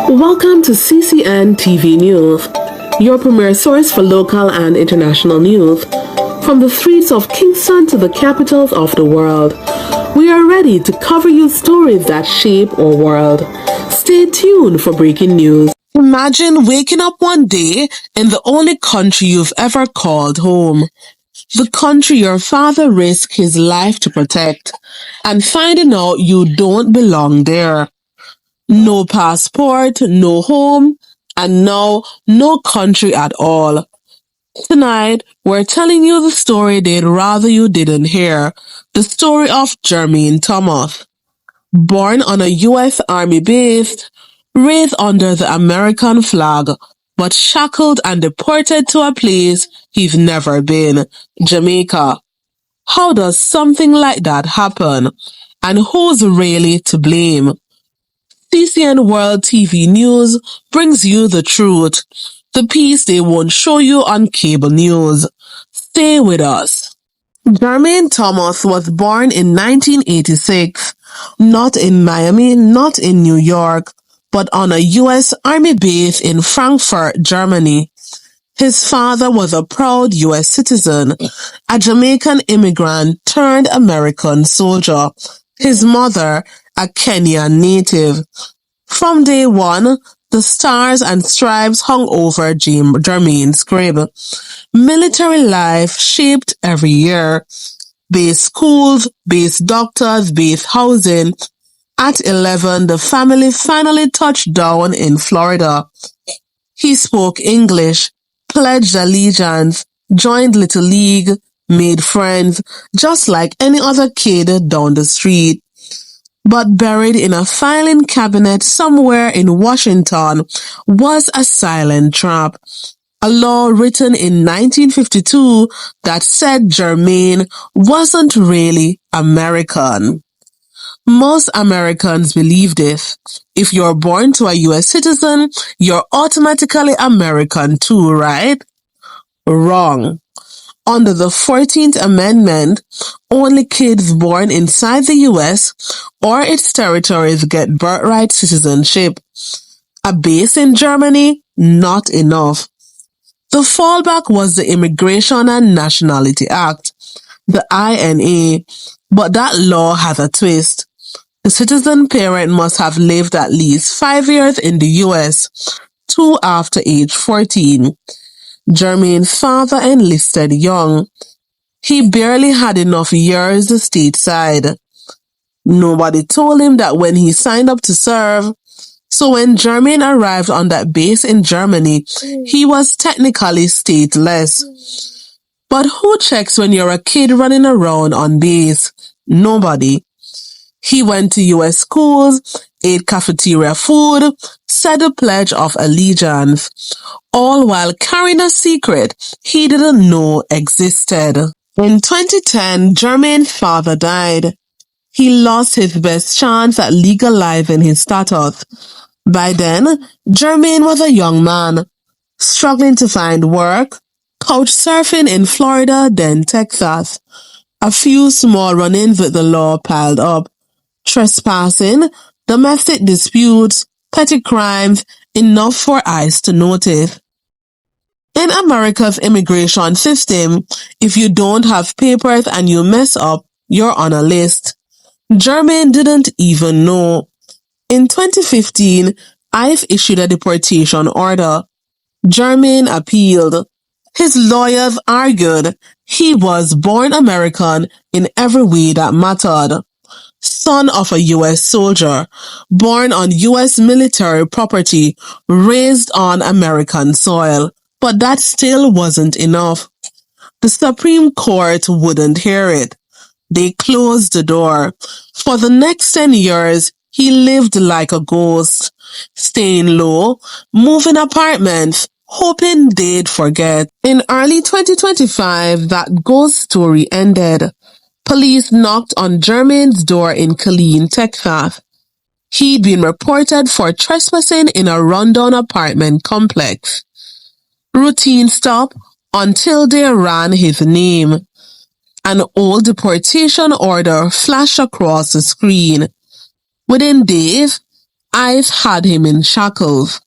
Welcome to CCN TV News, your premier source for local and international news. From the streets of Kingston to the capitals of the world, we are ready to cover you stories that shape our world. Stay tuned for breaking news. Imagine waking up one day in the only country you've ever called home. The country your father risked his life to protect, and finding out you don't belong there. No passport, no home, and now no country at all. Tonight, we're telling you the story they'd rather you didn't hear. The story of Jermaine Thomas. Born on a U.S. Army base, raised under the American flag, but shackled and deported to a place he's never been, Jamaica. How does something like that happen? And who's really to blame? CCNWORLD TV News brings you the truth, the piece they won't show you on cable news. Stay with us. Jermaine Thomas was born in 1986, not in Miami, not in New York, but on a U.S. Army base in Frankfurt, Germany. His father was a proud U.S. citizen, a Jamaican immigrant turned American soldier. His mother, a Kenyan native. From day one, the stars and stripes hung over Jermaine's crib. Military life shaped every year. Base schools, base doctors, base housing. At 11, the family finally touched down in Florida. He spoke English, pledged allegiance, joined Little League, made friends, just like any other kid down the street. But buried in a filing cabinet somewhere in Washington was a silent trap. A law written in 1952 that said Jermaine wasn't really American. Most Americans believe this. If you're born to a U.S. citizen, you're automatically American too, right? Wrong. Under the 14th Amendment, only kids born inside the U.S. or its territories get birthright citizenship. A base in Germany, not enough. The fallback was the Immigration and Nationality Act, the INA, but that law has a twist. The citizen parent must have lived at least 5 years in the U.S., 2 after age 14. Jermaine's father enlisted young. He barely had enough years stateside. Nobody told him that when he signed up to serve. So when Jermaine arrived on that base in Germany, he was technically stateless. But who checks when you're a kid running around on base? Nobody. He went to U.S. schools, ate cafeteria food, said the Pledge of Allegiance, all while carrying a secret he didn't know existed. In 2010, Jermaine's father died. He lost his best chance at legalizing his status. By then, Jermaine was a young man, struggling to find work, couch surfing in Florida, then Texas. A few small run-ins with the law piled up. Trespassing, domestic disputes, petty crimes, enough for ICE to notice. In America's immigration system, if you don't have papers and you mess up, you're on a list. Jermaine didn't even know. In 2015, ICE issued a deportation order. Jermaine appealed. His lawyers argued he was born American in every way that mattered. Son of a U.S. soldier, born on U.S. military property, raised on American soil. But that still wasn't enough. The Supreme Court wouldn't hear it. They closed the door. For the next 10 years, he lived like a ghost, staying low, moving apartments, hoping they'd forget. In early 2025, that ghost story ended. Police knocked on Jermaine's door in Killeen, Texas. He'd been reported for trespassing in a rundown apartment complex. Routine stop until they ran his name. An old deportation order flashed across the screen. Within days, ICE had him in shackles.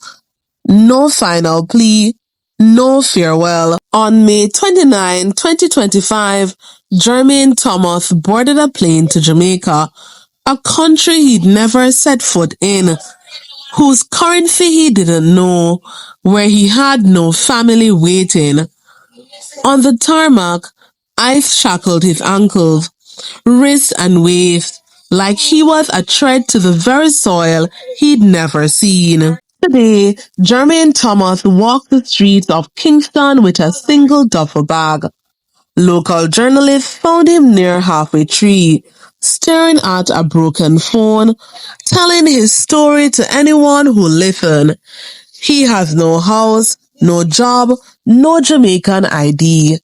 No final plea, no farewell. On May 29, 2025, Jermaine Thomas boarded a plane to Jamaica, a country he'd never set foot in, whose currency he didn't know, where he had no family waiting. On the tarmac, ICE shackled his ankles, wrists and waist, like he was a threat to the very soil he'd never seen. Today, Jermaine Thomas walked the streets of Kingston with a single duffel bag. Local journalists found him near Halfway Tree, staring at a broken phone, telling his story to anyone who listened. He has no house, no job, no Jamaican ID.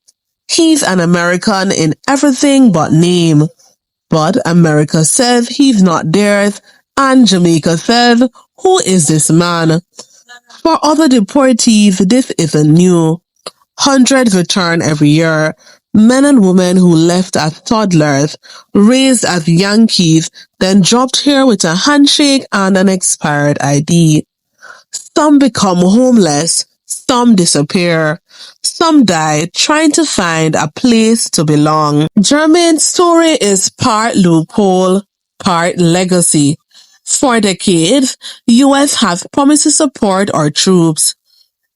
He's an American in everything but name. But America says he's not theirs, and Jamaica says, who is this man? For other deportees, this isn't new. Hundreds return every year. Men and women who left as toddlers, raised as Yankees, then dropped here with a handshake and an expired ID. Some become homeless, some disappear, some die trying to find a place to belong. Jermaine's story is part loophole, part legacy. For decades, US has promised to support our troops.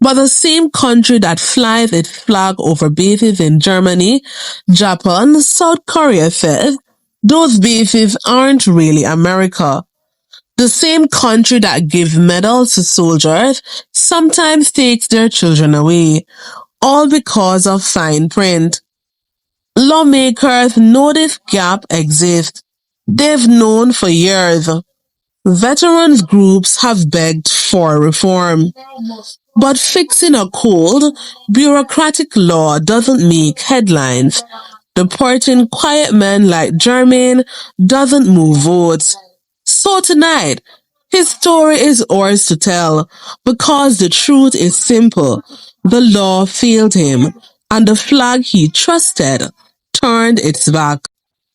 But the same country that flies its flag over bases in Germany, Japan, South Korea says, those bases aren't really America. The same country that gives medals to soldiers sometimes takes their children away, all because of fine print. Lawmakers know this gap exists. They've known for years. Veterans groups have begged for reform. But fixing a cold, bureaucratic law doesn't make headlines. Deporting quiet men like Jermaine doesn't move votes. So tonight, his story is ours to tell, because the truth is simple. The law failed him, and the flag he trusted turned its back.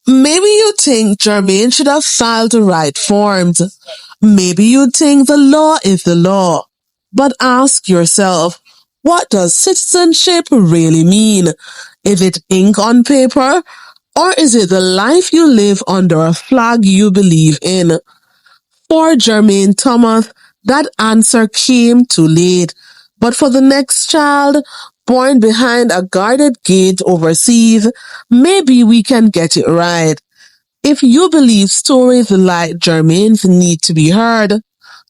Maybe you think Jermaine should have filed the right forms. Maybe you think the law is the law. But ask yourself, what does citizenship really mean? Is it ink on paper? Or is it the life you live under a flag you believe in? For Jermaine Thomas, that answer came too late. But for the next child, born behind a guarded gate overseas, maybe we can get it right. If you believe stories like Jermaine's need to be heard,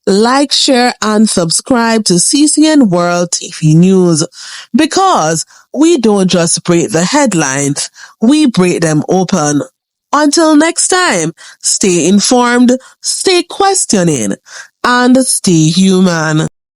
like, share, and subscribe to CCN World TV News, because we don't just break the headlines, we break them open. Until next time, stay informed, stay questioning, and stay human.